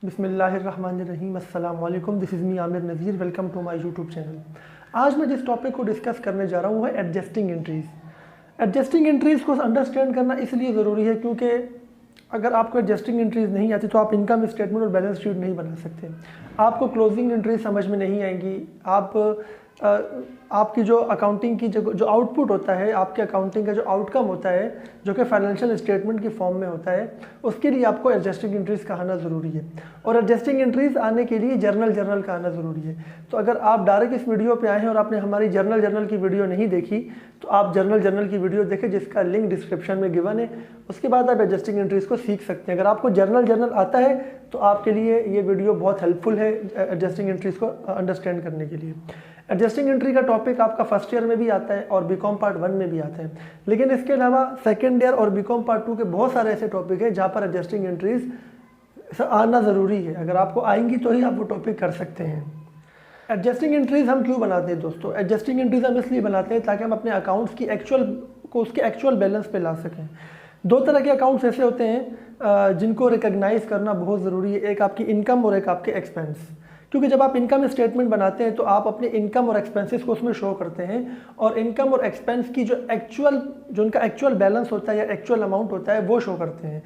बिस्मिल्लाहिर्रहमानिर्रहीम अस्सलाम वालेकुम। This is me Aamir Nazir. Welcome to my YouTube channel. आज मैं जिस टॉपिक को डिस्कस करने जा रहा हूँ है एडजस्टिंग एंट्रीज़। एडजस्टिंग एंट्रीज़ को अंडरस्टैंड करना इसलिए ज़रूरी है क्योंकि अगर आपको एडजस्टिंग एंट्रीज़ नहीं आती तो आप इनकम स्टेटमेंट और बैलेंस शीट नहीं बना सकते। आपको क्लोजिंग एंट्रीज समझ में नहीं आएंगी। आपकी जो अकाउंटिंग की जो आउटपुट होता है, आपके अकाउंटिंग का जो आउटकम होता है जो कि फाइनेंशियल स्टेटमेंट की फॉर्म में होता है, उसके लिए आपको एडजस्टिंग एंट्रीज़ का आना ज़रूरी है। और एडजस्टिंग एंट्रीज़ आने के लिए जर्नल का आना ज़रूरी है। तो अगर आप डायरेक्ट इस वीडियो पे आए हैं और आपने हमारी जर्नल की वीडियो नहीं देखी तो आप जर्नल की वीडियो देखें जिसका लिंक डिस्क्रिप्शन में गिवन है। उसके बाद आप एडजस्टिंग एंट्रीज़ को सीख सकते हैं। अगर आपको जर्नल आता है तो आपके लिए ये वीडियो बहुत हेल्पफुल है एडजस्टिंग एंट्रीज़ को अंडरस्टैंड करने के लिए। एडजस्टिंग एंट्री का टॉपिक आपका फर्स्ट ईयर में भी आता है और बीकॉम पार्ट 1 में भी आता है, लेकिन इसके अलावा सेकेंड ईयर और बीकॉम पार्ट 2 के बहुत सारे ऐसे टॉपिक हैं जहाँ पर एडजस्टिंग एंट्रीज आना ज़रूरी है। अगर आपको आएंगी तो ही आप वो टॉपिक कर सकते हैं। एडजस्टिंग एंट्रीज हम क्यों बनाते हैं दोस्तों? एडजस्टिंग एंट्रीज हम इसलिए बनाते हैं ताकि हम अपने अकाउंट्स की उसके एक्चुअल बैलेंस पे ला सकें। दो तरह के अकाउंट्स ऐसे होते हैं जिनको रिकग्नाइज करना बहुत ज़रूरी है। एक आपकी इनकम और एक आपके एक्सपेंस। क्योंकि जब आप इनकम स्टेटमेंट बनाते हैं तो आप अपने इनकम और एक्सपेंसेस को उसमें शो करते हैं और इनकम और एक्सपेंस की जो उनका एक्चुअल बैलेंस होता है या एक्चुअल अमाउंट होता है वो शो करते हैं।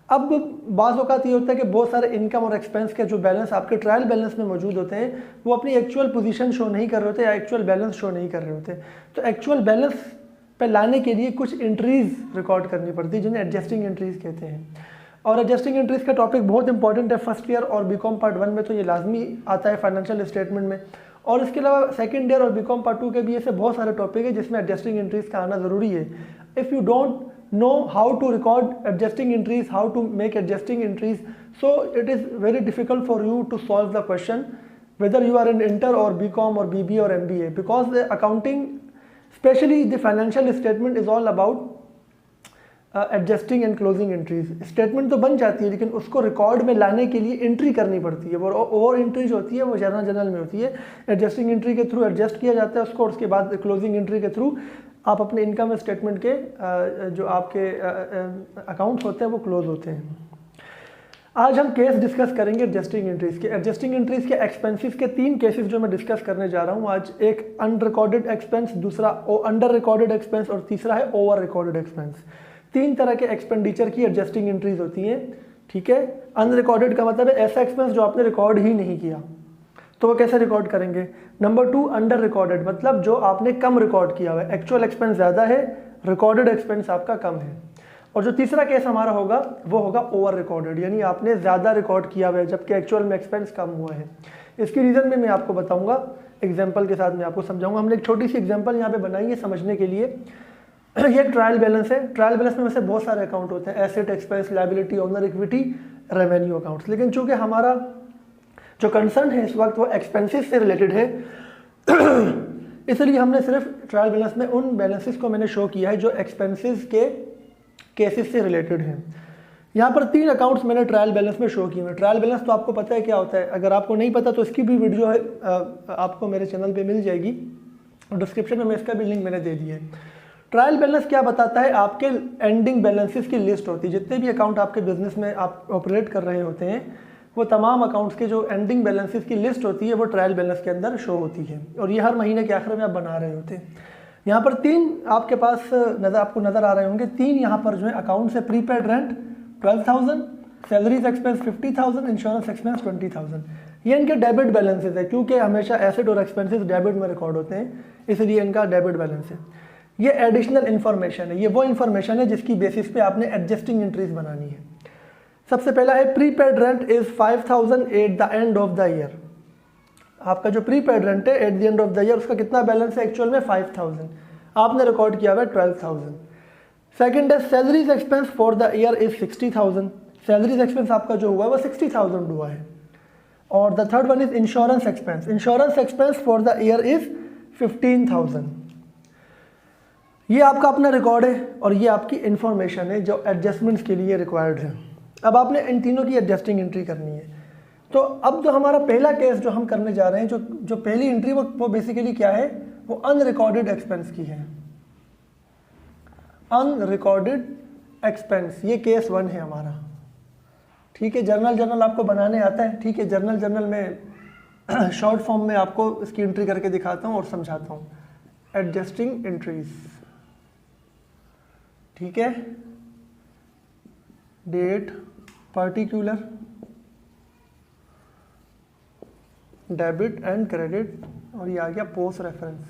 अब बाज़ औक़ात ये होता है कि बहुत सारे इनकम और एक्सपेंस के जो बैलेंस आपके ट्रायल बैलेंस में मौजूद होते हैं वो अपनी एक्चुअल पोजीशन शो नहीं कर रहे होते या एक्चुअल बैलेंस शो नहीं कर रहे होते। तो एक्चुअल बैलेंस पे लाने के लिए कुछ एंट्रीज़ रिकॉर्ड करनी पड़ती है जिन्हें एडजस्टिंग एंट्रीज़ कहते हैं। और एडजस्टिंग एंट्रीज़ का टॉपिक बहुत इंपॉर्टेंट है। फर्स्ट ईयर और बीकॉम पार्ट 1 में तो ये लाजमी आता है फाइनेंशियल स्टेटमेंट में, और इसके अलावा सेकंड ईयर और बीकॉम पार्ट 2 के भी ऐसे बहुत सारे टॉपिक है जिसमें एडजस्टिंग एंट्रीज़ का आना ज़रूरी है। If you don't know how to record adjusting entries, how to make adjusting entries, so it is very difficult for you to solve the question whether you are in inter or bcom or bb or mba, because the accounting, especially the financial statement, is all about adjusting and closing entries. Statement तो बन जाती है लेकिन उसको record में लाने के लिए एंट्री करनी पड़ती है। वो ओवर एंट्री जो होती है वो जर्नल में होती है। एडजस्टिंग एंट्री के थ्रू एडजस्ट किया जाता है उसको, और उसके बाद क्लोजिंग एंट्री के थ्रू आप अपने इनकम स्टेटमेंट के जो आपके अकाउंट्स होते हैं वो क्लोज होते हैं। आज हम केस डिस्कस करेंगे एडजस्टिंग एंट्रीज़ के। एडजस्टिंग एंट्रीज़ के एक्सपेंसेस के 3 केसेस जो मैं डिस्कस करने जा रहा हूँ आज। एक अनरिकॉर्डेड एक्सपेंस, दूसरा अंडर रिकॉर्डेड एक्सपेंस और तीसरा है ओवर रिकॉर्डेड एक्सपेंस। 3 तरह के एक्सपेंडिचर की एडजस्टिंग एंट्रीज होती हैं, ठीक है। अनरिकॉर्डेड का मतलब है ऐसा एक्सपेंस जो आपने रिकॉर्ड ही नहीं किया, तो वो कैसे रिकॉर्ड करेंगे। नंबर 2 अंडर रिकॉर्डेड, मतलब जो आपने कम रिकॉर्ड किया हुआ है, एक्चुअल एक्सपेंस ज़्यादा है, रिकॉर्डेड एक्सपेंस आपका कम है। और जो तीसरा केस हमारा होगा वो होगा ओवर रिकॉर्डेड, यानी आपने ज़्यादा रिकॉर्ड किया हुआ है जबकि एक्चुअल में एक्सपेंस कम हुआ है। इसकी रीज़न में मैं आपको बताऊँगा, एग्जाम्पल के साथ मैं आपको समझाऊँगा। हमने एक छोटी सी एग्जाम्पल यहाँ पर बनाई है समझने के लिए। ये एक ट्रायल बैलेंस है। ट्रायल बैलेंस में वैसे बहुत सारे अकाउंट होते हैं, asset, expense, liability, owner equity, revenue accounts, लेकिन चूंकि हमारा जो कंसर्न है इस वक्त वो एक्सपेंसेस से रिलेटेड है इसलिए हमने सिर्फ ट्रायल बैलेंस में उन बैलेंसेस को मैंने शो किया है जो एक्सपेंसेस के केसेस से रिलेटेड हैं। यहाँ पर 3 अकाउंट्स मैंने ट्रायल बैलेंस में शो किए हैं। ट्रायल बैलेंस तो आपको पता है क्या होता है, अगर आपको नहीं पता तो इसकी भी वीडियो है आपको मेरे चैनल पर मिल जाएगी, डिस्क्रिप्शन में इसका भी लिंक मैंने दे दिया है। ट्रायल बैलेंस क्या बताता है, आपके एंडिंग बैलेंसेस की लिस्ट होती है। जितने भी अकाउंट आपके बिजनेस में आप ऑपरेट कर रहे होते हैं वो तमाम अकाउंट्स के जो एंडिंग बैलेंसेस की लिस्ट होती है वो ट्रायल बैलेंस के अंदर शो होती है, और ये हर महीने के आखिर में आप बना रहे होते हैं। यहाँ पर 3 आपके पास आपको नज़र आ रहे होंगे। 3 यहाँ पर जो है अकाउंट्स है। Prepaid rent 12,000, salaries expense 50,000, insurance expense 20,000। ये इनके डेबिट बैलेंसेज है, क्योंकि हमेशा एसेट और एक्सपेंसेस डेबिट में रिकॉर्ड होते हैं, इसलिए इनका डेबिट बैलेंस है। ये एडिशनल इन्फॉर्मेशन है, ये वो इन्फॉर्मेशन है जिसकी बेसिस पे आपने एडजस्टिंग एंट्रीज बनानी है। सबसे पहला है prepaid rent is 5,000 at the end of the year. आपका जो प्रीपेड रेंट है at the end of the year उसका कितना बैलेंस है एक्चुअल में 5,000, आपने रिकॉर्ड किया हुआ है 12,000। सेकंड है salaries expense for the year is 60,000। Salaries expense आपका जो हुआ है वो 60,000 हुआ है। और the third one is insurance expense. Insurance expense for the year is 15,000। ये आपका अपना रिकॉर्ड है और ये आपकी इन्फॉर्मेशन है जो एडजस्टमेंट्स के लिए रिक्वायर्ड है। अब आपने इन तीनों की एडजस्टिंग एंट्री करनी है। तो अब जो हमारा पहला केस जो हम करने जा रहे हैं, जो पहली एंट्री वो बेसिकली क्या है, वो अनरिकॉर्डेड एक्सपेंस की है। अनरिकॉर्डेड एक्सपेंस, ये केस 1 है हमारा। ठीक है, जर्नल आपको बनाने आता है। ठीक है, जर्नल में शॉर्ट फॉर्म में आपको इसकी एंट्री करके दिखाता हूँ और समझाता हूँ। एडजस्टिंग एंट्रीज, ठीक है, date, particular, debit and credit, और ये आ गया पोस्ट रेफरेंस।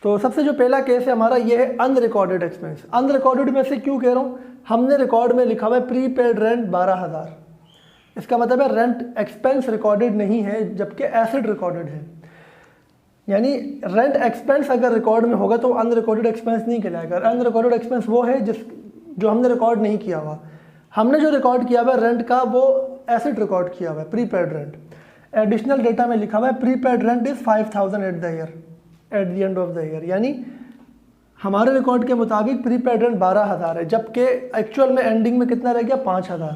तो सबसे जो पहला केस है हमारा ये है अनरिकॉर्डेड एक्सपेंस। अनरिकॉर्डेड में से क्यों कह रहा हूँ, हमने रिकॉर्ड में लिखा हुआ है प्रीपेड रेंट 12,000, इसका मतलब है रेंट एक्सपेंस रिकॉर्डेड नहीं है जबकि एसेट रिकॉर्डेड है। यानी रेंट एक्सपेंस अगर रिकॉर्ड में होगा तो अनरिकॉर्डेड एक्सपेंस नहीं कहलाएगा। अनरिकॉर्डेड एक्सपेंस वो है जो हमने रिकॉर्ड नहीं किया हुआ। हमने जो रिकॉर्ड किया हुआ है रेंट का वो एसेट रिकॉर्ड किया हुआ है, प्रीपेड रेंट। एडिशनल डेटा में लिखा हुआ है prepaid rent is 5,000 at the end of the year, यानी हमारे रिकॉर्ड के मुताबिक प्रीपेड रेंट 12,000 है जबकि एक्चुअल में एंडिंग में कितना रह गया 5,000।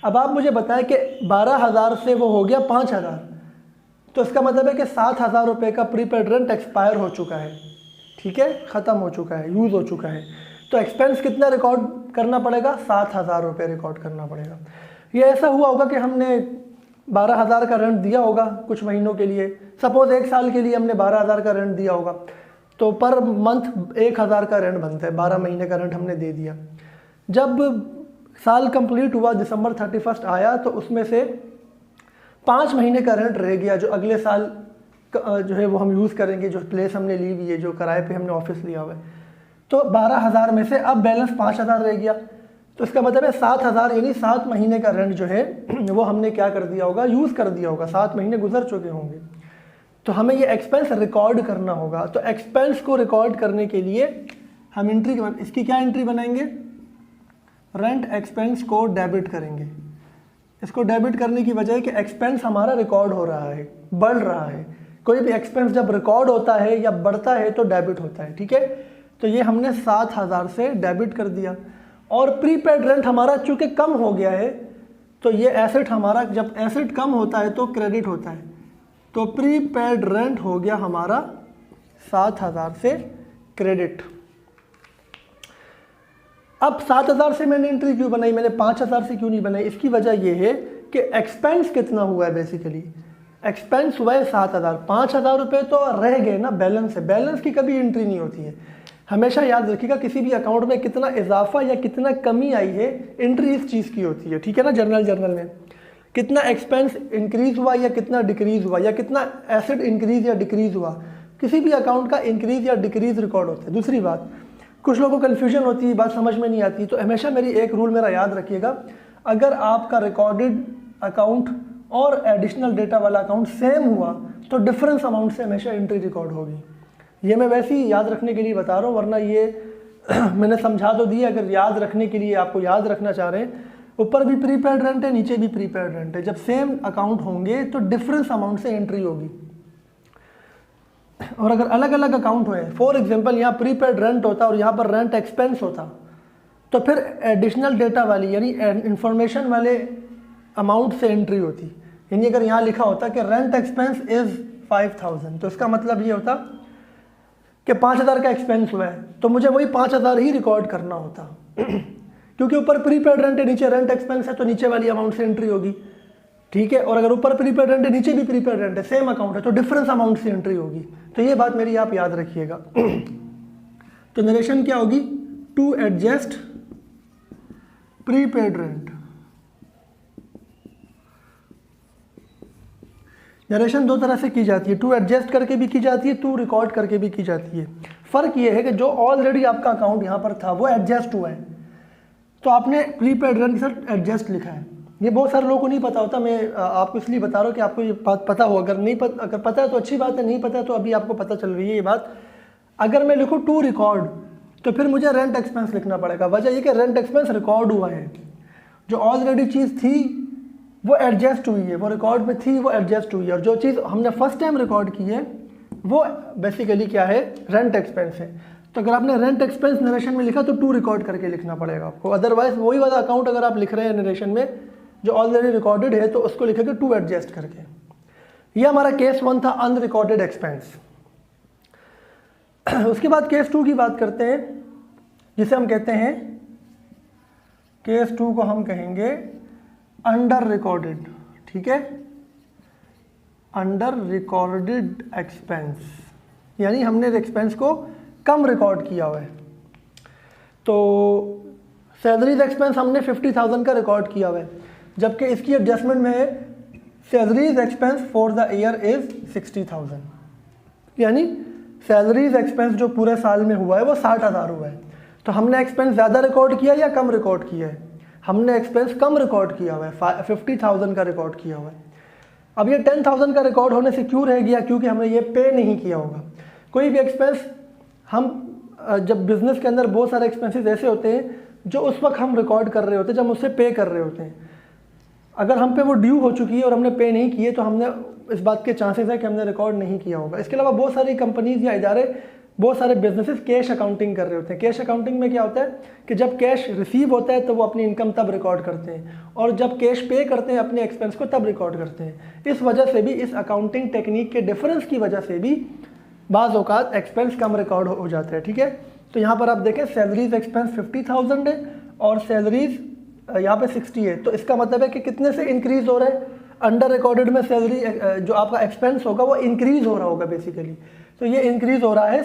अब आप मुझे बताएं कि 12,000 से वो हो गया 5,000, तो इसका मतलब है कि 7,000 रुपये का प्रीपेड रेंट एक्सपायर हो चुका है। ठीक है, ख़त्म हो चुका है, यूज़ हो चुका है। तो एक्सपेंस कितना रिकॉर्ड करना पड़ेगा, 7,000 रुपये रिकॉर्ड करना पड़ेगा। ये ऐसा हुआ होगा कि हमने 12,000 का रेंट दिया होगा कुछ महीनों के लिए, सपोज़ 1 साल के लिए हमने 12,000 का रेंट दिया होगा, तो पर मंथ 1,000 का रेंट बनता है, 12 महीने का रेंट हमने दे दिया। जब साल कंप्लीट हुआ, दिसंबर 31 आया, तो उसमें से 5 महीने का रेंट रह गया जो अगले साल जो है वो हम यूज़ करेंगे, जो प्लेस हमने ली हुई है, जो किराए पे हमने ऑफिस लिया हुआ है। तो 12,000 में से अब बैलेंस 5,000 रह गया, तो इसका मतलब है 7,000 यानी 7 महीने का रेंट जो है वो हमने क्या कर दिया होगा, यूज़ कर दिया होगा, 7 महीने गुजर चुके होंगे। तो हमें ये एक्सपेंस रिकॉर्ड करना होगा। तो एक्सपेंस को रिकॉर्ड करने के लिए हम इसकी क्या एंट्री बनाएंगे, रेंट एक्सपेंस को डेबिट करेंगे। इसको डेबिट करने की वजह है कि एक्सपेंस हमारा रिकॉर्ड हो रहा है, बढ़ रहा है। कोई भी एक्सपेंस जब रिकॉर्ड होता है या बढ़ता है तो डेबिट होता है। ठीक है, तो ये हमने 7,000 से डेबिट कर दिया। और प्रीपेड रेंट हमारा चूँकि कम हो गया है, तो ये एसेट हमारा, जब एसेट कम होता है तो क्रेडिट होता है, तो प्रीपेड रेंट हो गया हमारा 7,000 से क्रेडिट। अब 7,000 से मैंने एंट्री क्यों बनाई, मैंने 5,000 से क्यों नहीं बनाई, इसकी वजह यह है कि एक्सपेंस कितना हुआ है, बेसिकली एक्सपेंस हुआ है 7,000, 5,000 रुपये तो रह गए ना, बैलेंस है। बैलेंस की कभी एंट्री नहीं होती है। हमेशा याद रखिएगा, किसी भी अकाउंट में कितना इजाफा या कितना कमी आई है, एंट्री इस चीज़ की होती है। ठीक है ना, जर्नल में कितना एक्सपेंस इंक्रीज़ हुआ या कितना डिक्रीज़ हुआ या कितना एसेट इंक्रीज़ या डिक्रीज़ हुआ, किसी भी अकाउंट का इंक्रीज़ या डिक्रीज़ रिकॉर्ड होता है। दूसरी बात, कुछ लोगों को कन्फ्यूजन होती है, बात समझ में नहीं आती, तो हमेशा मेरी एक रूल मेरा याद रखिएगा, अगर आपका रिकॉर्डेड अकाउंट और एडिशनल डेटा वाला अकाउंट सेम हुआ तो डिफरेंस अमाउंट से हमेशा एंट्री रिकॉर्ड होगी। ये मैं वैसे ही याद रखने के लिए बता रहा हूँ, वरना ये मैंने समझा तो दिया। अगर याद रखने के लिए आपको याद रखना चाह रहे हैं, ऊपर भी प्रीपेड रेंट है, नीचे भी प्रीपेड रेंट है, जब सेम अकाउंट होंगे तो डिफरेंस अमाउंट से एंट्री होगी। और अगर अलग अलग अकाउंट हुए, फॉर एग्जांपल यहाँ प्रीपेड रेंट होता और यहाँ पर रेंट एक्सपेंस होता, तो फिर एडिशनल डेटा वाली यानी इंफॉर्मेशन वाले अमाउंट से एंट्री होती। यानी अगर यहाँ लिखा होता कि रेंट एक्सपेंस इज़ 5,000, तो इसका मतलब ये होता कि 5,000 का एक्सपेंस हुआ है, तो मुझे वही 5,000 ही रिकॉर्ड करना होता क्योंकि ऊपर प्रीपेड रेंट है, नीचे रेंट एक्सपेंस है, तो नीचे वाली अमाउंट से एंट्री होगी। ठीक है, और अगर ऊपर प्रीपेड रेंट है, नीचे भी प्रीपेड रेंट है, सेम अकाउंट है, तो डिफरेंस अमाउंट से एंट्री होगी। तो ये बात मेरी आप याद रखिएगा। तो नरेशन क्या होगी, to adjust prepaid rent. Narration दो तरह से की जाती है, टू एडजस्ट करके भी की जाती है, टू रिकॉर्ड करके भी की जाती है। फ़र्क ये है कि जो ऑलरेडी आपका अकाउंट यहाँ पर था वो एडजस्ट हुआ है, तो आपने प्रीपेड रेंट के साथ एडजस्ट लिखा है। ये बहुत सारे लोगों को नहीं पता होता, मैं आपको इसलिए बता रहा हूँ कि आपको ये बात पता हो। अगर नहीं पता, अगर पता है तो अच्छी बात है, नहीं पता है तो अभी आपको पता चल रही है ये बात। अगर मैं लिखूँ टू रिकॉर्ड, तो फिर मुझे रेंट एक्सपेंस लिखना पड़ेगा। वजह ये कि रेंट एक्सपेंस रिकॉर्ड हुआ है, जो ऑलरेडी चीज़ थी वो एडजस्ट हुई है, वो रिकॉर्ड में थी वो एडजस्ट हुई है, और जो चीज़ हमने फर्स्ट टाइम रिकॉर्ड की है वो बेसिकली क्या है, रेंट एक्सपेंस है। तो अगर आपने रेंट एक्सपेंस नरेशन में लिखा तो टू रिकॉर्ड करके लिखना पड़ेगा आपको। अदरवाइज वही वाला अकाउंट अगर आप लिख रहे हैं नरेशन में जो ऑलरेडी रिकॉर्डेड है, तो उसको लिखेंगे टू एडजस्ट करके। ये हमारा केस 1 था, अनरिकॉर्डेड एक्सपेंस। उसके बाद केस 2 की बात करते हैं, जिसे हम कहते हैं, केस 2 को हम कहेंगे अंडर रिकॉर्डेड, ठीक है, अंडर रिकॉर्डेड एक्सपेंस, यानी हमने एक्सपेंस को कम रिकॉर्ड किया हुआ है। तो सैलरीज एक्सपेंस हमने 50,000 का रिकॉर्ड किया हुआ है, जबकि इसकी एडजस्टमेंट में है salaries expense for the year is 60,000, यानी सैलरीज एक्सपेंस जो पूरे साल में हुआ है वो 60,000 हुआ है। तो हमने एक्सपेंस ज़्यादा रिकॉर्ड किया या कम रिकॉर्ड किया है? हमने एक्सपेंस कम रिकॉर्ड किया हुआ है, 50,000 का रिकॉर्ड किया हुआ है। अब ये 10,000 का रिकॉर्ड होने से क्यों रह गया? क्योंकि हमने ये पे नहीं किया होगा। कोई भी एक्सपेंस हम जब बिजनेस के अंदर बहुत सारे एक्सपेंसेस ऐसे होते हैं जो उस वक्त हम रिकॉर्ड कर रहे होते हैं जब हम उससे पे कर रहे होते हैं, अगर हम पे वो ड्यू हो चुकी है और हमने पे नहीं किए तो हमने इस बात के चांसेस है कि हमने रिकॉर्ड नहीं किया होगा। इसके अलावा बहुत सारी कंपनीज या इदारे, बहुत सारे बिजनेसेस कैश अकाउंटिंग कर रहे होते हैं। कैश अकाउंटिंग में क्या होता है कि जब कैश रिसीव होता है तो वो अपनी इनकम तब रिकॉर्ड करते हैं, और जब कैश पे करते हैं अपने एक्सपेंस को तब रिकॉर्ड करते हैं। इस वजह से भी, इस अकाउंटिंग टेक्निक के डिफरेंस की वजह से भी बाज़ औक़ात एक्सपेंस कम रिकॉर्ड हो जाता है, ठीक है। तो यहाँ पर आप देखें सैलरीज एक्सपेंस 50,000 है और सैलरीज यहाँ पे 60 है, तो इसका मतलब है कि कितने से इंक्रीज़ हो रहा है? अंडर रिकॉर्डेड में सैलरी जो आपका एक्सपेंस होगा वो इंक्रीज़ हो रहा होगा बेसिकली, तो ये इंक्रीज़ हो रहा है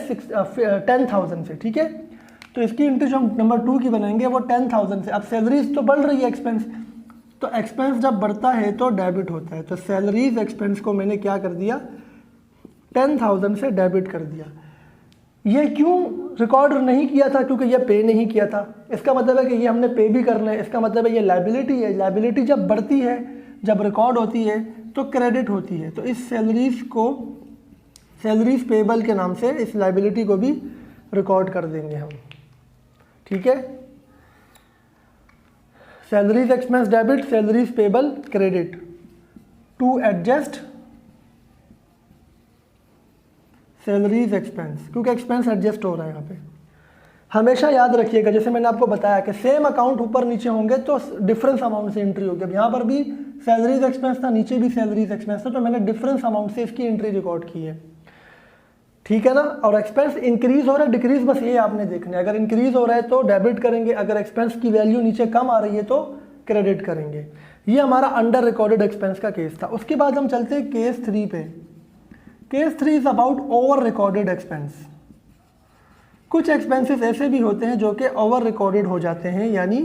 10,000 से, ठीक है। तो इसकी एंट्री जो हम नंबर 2 की बनाएंगे वो 10,000 से। अब सैलरीज तो बढ़ रही है एक्सपेंस, तो एक्सपेंस जब बढ़ता है तो डेबिट होता है, तो सैलरीज एक्सपेंस को मैंने क्या कर दिया 10,000 से डेबिट कर दिया। ये क्यों रिकॉर्ड नहीं किया था? क्योंकि ये पे नहीं किया था। इसका मतलब है कि ये हमने पे भी करना है, इसका मतलब है ये लायबिलिटी है। लायबिलिटी जब बढ़ती है, जब रिकॉर्ड होती है तो क्रेडिट होती है, तो इस सैलरीज को सैलरीज पेबल के नाम से इस लायबिलिटी को भी रिकॉर्ड कर देंगे हम, ठीक है। Salaries expense debit, salaries payable credit to adjust salaries expense, क्योंकि एक्सपेंस एडजस्ट हो रहा है यहाँ पे। हमेशा याद रखिएगा, जैसे मैंने आपको बताया कि सेम अकाउंट ऊपर नीचे होंगे तो डिफरेंस अमाउंट से एंट्री होगी। अब यहाँ पर भी सैलरीज एक्सपेंस था, नीचे भी सैलरीज एक्सपेंस था, तो मैंने डिफरेंस अमाउंट से इसकी एंट्री रिकॉर्ड की है, ठीक है ना। और एक्सपेंस इंक्रीज हो रहा है डिक्रीज, बस ये आपने देखना है। अगर इंक्रीज हो रहा है तो डेबिट करेंगे, अगर एक्सपेंस की वैल्यू नीचे कम आ रही है तो क्रेडिट करेंगे। ये हमारा अंडर रिकॉर्डेड एक्सपेंस का केस था। उसके बाद हम चलते हैं केस 3 पे। Case 3 is about over recorded expense. कुछ एक्सपेंसेस ऐसे भी होते हैं जो कि ओवर रिकॉर्डेड हो जाते हैं, यानी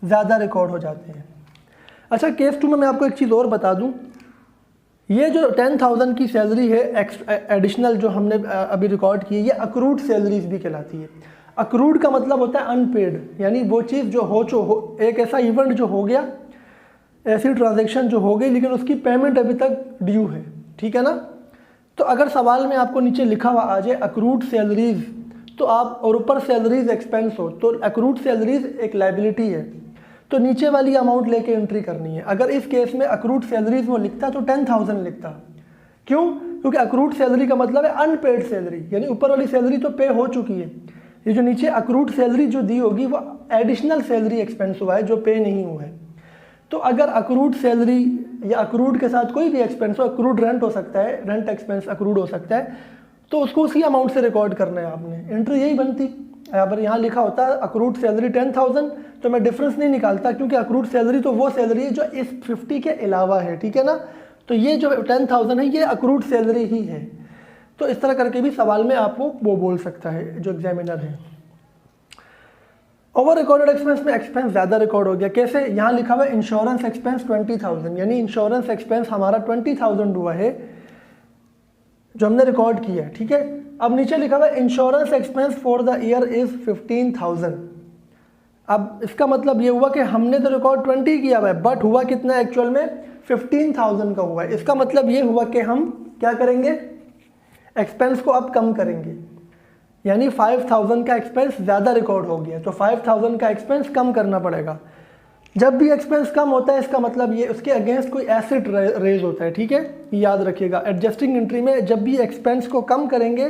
ज़्यादा रिकॉर्ड हो जाते हैं। अच्छा, केस 2 में मैं आपको एक चीज़ और बता दूं, ये जो 10,000 की सैलरी है एडिशनल जो हमने अभी रिकॉर्ड की है, ये अक्रूड सैलरीज भी कहलाती है। अक्रूड का मतलब होता है अनपेड, यानी वो चीज़ जो एक ऐसा इवेंट जो हो गया, ऐसी ट्रांजैक्शन जो हो गई लेकिन उसकी पेमेंट अभी तक ड्यू है, ठीक है ना। तो अगर सवाल में आपको नीचे लिखा हुआ आ जाए अक्रूड सैलरीज, तो आप और ऊपर सैलरीज एक्सपेंस हो, तो अक्रूड सैलरीज एक लायबिलिटी है, तो नीचे वाली अमाउंट लेके एंट्री करनी है। अगर इस केस में अक्रूड सैलरीज वो लिखता तो 10,000 लिखता। क्यों? क्योंकि अक्रूड सैलरी का मतलब है अनपेड सैलरी, यानी ऊपर वाली सैलरी तो पे हो चुकी है। ये जो नीचे अक्रूड सैलरी जो दी होगी वो एडिशनल सैलरी एक्सपेंस हुआ है जो पे नहीं हुआ है। तो अगर अक्रूड सैलरी या अक्रूड के साथ कोई भी एक्सपेंस हो, अक्रूड रेंट हो सकता है, रेंट एक्सपेंस अक्रूड हो सकता है, तो उसको उसी अमाउंट से रिकॉर्ड करना है आपने, एंट्री यही बनती। अगर यहाँ लिखा होता है अक्रूड सैलरी 10,000 तो मैं डिफरेंस नहीं निकालता, क्योंकि अक्रूड सैलरी तो वो सैलरी है जो इस 50 के अलावा है, ठीक है ना। तो ये जो 10,000 है ये अक्रूड सैलरी ही है। तो इस तरह करके भी सवाल में आपको वो बोल सकता है जो एग्जामिनर है। ओवर रिकॉर्डेड एक्सपेंस में एक्सपेंस ज़्यादा रिकॉर्ड हो गया। कैसे? यहाँ लिखा हुआ है इंश्योरेंस एक्सपेंस 20,000, यानी इंश्योरेंस एक्सपेंस हमारा 20,000 हुआ है जो हमने रिकॉर्ड किया है, ठीक है। अब नीचे लिखा हुआ है insurance expense for the year is 15,000। अब इसका मतलब ये हुआ कि हमने तो रिकॉर्ड 20 किया हुआ है, बट हुआ कितना एक्चुअल में 15,000 का हुआ है। इसका मतलब ये हुआ कि हम क्या करेंगे, एक्सपेंस को अब कम करेंगे, यानी 5,000 का एक्सपेंस ज़्यादा रिकॉर्ड हो गया, तो 5,000 का एक्सपेंस कम करना पड़ेगा। जब भी एक्सपेंस कम होता है इसका मतलब ये उसके अगेंस्ट कोई एसेट रेज होता है, ठीक है, याद रखिएगा। एडजस्टिंग एंट्री में जब भी एक्सपेंस को कम करेंगे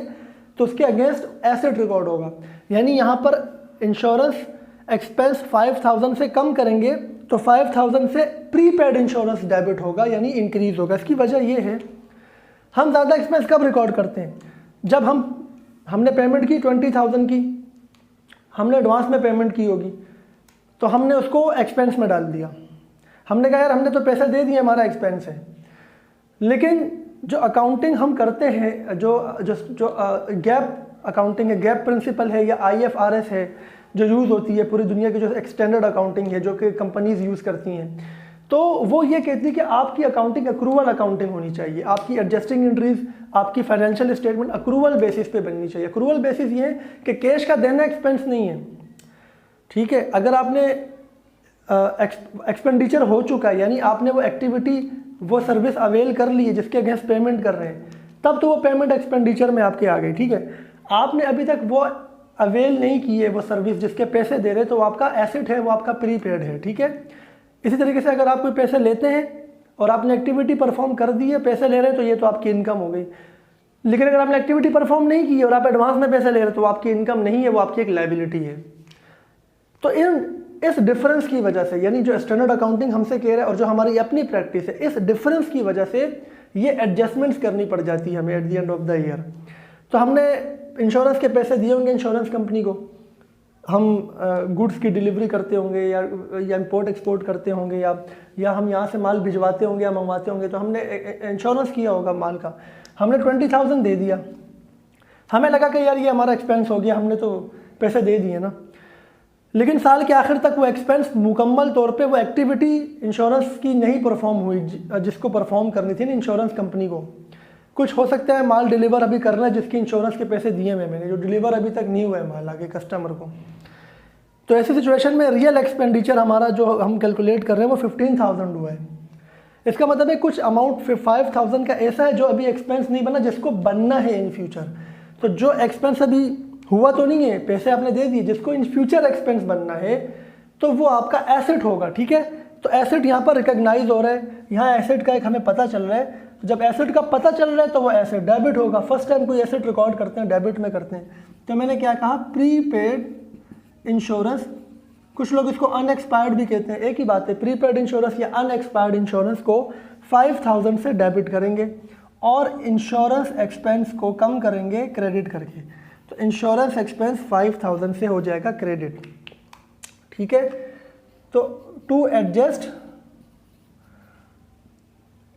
तो उसके अगेंस्ट एसेट रिकॉर्ड होगा, यानी यहाँ पर इंश्योरेंस एक्सपेंस 5,000 से कम करेंगे तो 5,000 से प्रीपेड इंश्योरेंस डेबिट होगा, यानी इंक्रीज होगा। इसकी वजह ये है, हम ज़्यादा एक्सपेंस कब रिकॉर्ड करते हैं, जब हमने पेमेंट की 20,000 की, हमने एडवांस में पेमेंट की होगी, तो हमने उसको एक्सपेंस में डाल दिया। हमने कहा यार हमने तो पैसे दे दिए, हमारा एक्सपेंस है। लेकिन जो अकाउंटिंग हम करते हैं, जो जो जो गैप अकाउंटिंग है, गैप प्रिंसिपल है या IFRS है जो यूज़ होती है पूरी दुनिया की, जो स्टैंडर्ड अकाउंटिंग है जो कि कंपनीज यूज़ करती हैं, तो वो ये कहती है कि आपकी अकाउंटिंग अक्रूवल अकाउंटिंग होनी चाहिए। आपकी एडजस्टिंग एंट्रीज, आपकी फाइनेंशियल स्टेटमेंट अक्रूवल बेसिस पे बननी चाहिए। अक्रूवल बेसिस ये है कि कैश का देना एक्सपेंस नहीं है, ठीक है। अगर आपने एक्सपेंडिचर हो चुका है, यानी आपने वो एक्टिविटी, वो सर्विस अवेल कर ली है जिसके अगेंस्ट पेमेंट कर रहे हैं, तब तो वो पेमेंट एक्सपेंडिचर में आपके आ गई, ठीक है। आपने अभी तक वो अवेल नहीं की है, वो सर्विस जिसके पैसे दे रहे, तो वो आपका एसेट है, वो आपका प्रीपेड है, ठीक है। इसी तरीके से अगर आप कोई पैसे लेते हैं और आपने एक्टिविटी परफॉर्म कर दी है, पैसे ले रहे हैं, तो ये तो आपकी इनकम हो गई। लेकिन अगर आपने एक्टिविटी परफॉर्म नहीं की है और आप एडवांस में पैसे ले रहे हैं, तो वो आपकी इनकम नहीं है, वो आपकी एक लायबिलिटी है। तो इस डिफरेंस की वजह से, यानी जो स्टैंडर्ड अकाउंटिंग हमसे कह रहा है और जो हमारी अपनी प्रैक्टिस है, इस डिफरेंस की वजह से ये एडजस्टमेंट्स करनी पड़ जाती है हमें at the end of the year. तो हमने इंश्योरेंस के पैसे दिए होंगे इंश्योरेंस कंपनी को, हम गुड्स की डिलीवरी करते होंगे या इंपोर्ट एक्सपोर्ट करते होंगे या हम यहाँ से माल भिजवाते होंगे या मंगवाते होंगे, तो हमने इंश्योरेंस किया होगा माल का। हमने 20,000 दे दिया, हमें लगा कि यार ये हमारा एक्सपेंस हो गया, हमने तो पैसे दे दिए ना। लेकिन साल के आखिर तक वो एक्सपेंस मुकम्मल तौर पे वो एक्टिविटी इंश्योरेंस की नहीं परफॉर्म हुई जिसको परफॉर्म करनी थी ना इंश्योरेंस कंपनी को। कुछ हो सकता है माल डिलीवर अभी करना है जिसके इंश्योरेंस के पैसे दिए हैं मैंने, जो डिलीवर अभी तक नहीं हुआ है माल आगे कस्टमर को। तो ऐसी सिचुएशन में रियल एक्सपेंडिचर हमारा जो हम कैलकुलेट कर रहे हैं वो 15,000 हुआ है। इसका मतलब है कुछ अमाउंट 5,000 का ऐसा है जो अभी एक्सपेंस नहीं बना, जिसको बनना है इन फ्यूचर। तो जो एक्सपेंस अभी हुआ तो नहीं है, पैसे आपने दे दिए, जिसको इन फ्यूचर एक्सपेंस बनना है तो वो आपका एसेट होगा, ठीक है। तो एसेट यहाँ पर रिकॉग्नाइज हो रहा है, यहाँ एसेट का एक हमें पता चल रहा है। तो जब एसेट का पता चल रहा है तो वो एसेट डेबिट होगा। फर्स्ट टाइम कोई एसेट रिकॉर्ड करते हैं डेबिट में करते हैं। तो मैंने क्या कहा, प्रीपेड इंश्योरेंस, कुछ लोग इसको अनएक्सपायर्ड भी कहते हैं, एक ही बात है। प्रीपेड इंश्योरेंस या अनएक्सपायर्ड इंश्योरेंस को 5,000 से डेबिट करेंगे और इंश्योरेंस एक्सपेंस को कम करेंगे क्रेडिट करके। तो इंश्योरेंस एक्सपेंस 5,000 से हो जाएगा क्रेडिट, ठीक है। तो to adjust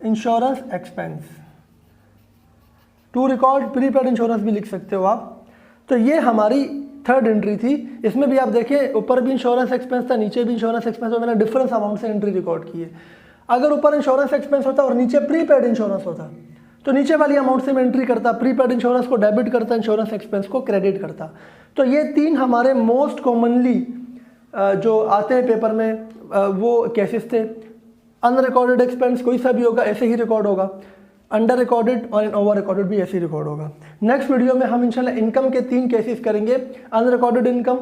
insurance expense, to record prepaid insurance भी लिख सकते हो आप। तो ये हमारी थर्ड एंट्री थी। इसमें भी आप देखें ऊपर भी इंश्योरेंस एक्सपेंस था, नीचे भी इंश्योरेंस एक्सपेंस, मैंने डिफरेंस अमाउंट से एंट्री रिकॉर्ड की है। अगर ऊपर इंश्योरेंस एक्सपेंस होता और नीचे प्रीपेड इंश्योरेंस होता तो नीचे वाली अमाउंट से मैं एंट्री करता, प्रीपेड इंश्योरेंस को डेबिट करता, इंश्योरेंस एक्सपेंस को क्रेडिट करता। तो ये तीन हमारे मोस्ट कॉमनली जो आते हैं पेपर में वो केसेस थे। अनरिकॉर्डेड एक्सपेंस कोई सा भी होगा ऐसे ही रिकॉर्ड होगा, अंडर रिकॉर्डेड और ओवर रिकॉर्डेड भी ऐसे ही रिकॉर्ड होगा। नेक्स्ट वीडियो में हम इंशाल्लाह इनकम के 3 केसेस करेंगे, अनरिकॉर्डेड इनकम,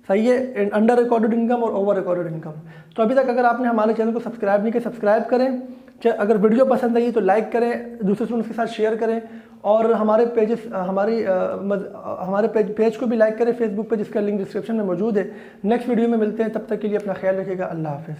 सही है, अंडर रिकॉर्डेड इनकम और ओवर रिकॉर्डेड इनकम। तो अभी तक अगर आपने हमारे चैनल को सब्सक्राइब नहीं किया, सब्सक्राइब करें। अगर वीडियो पसंद आई तो लाइक करें, दूसरे स्टूडेंट्स के साथ शेयर करें और हमारे पेज को भी लाइक करें फेसबुक पे, जिसका लिंक डिस्क्रिप्शन में मौजूद है। नेक्स्ट वीडियो में मिलते हैं, तब तक के लिए अपना ख्याल रखिएगा। अल्लाह हाफिज़।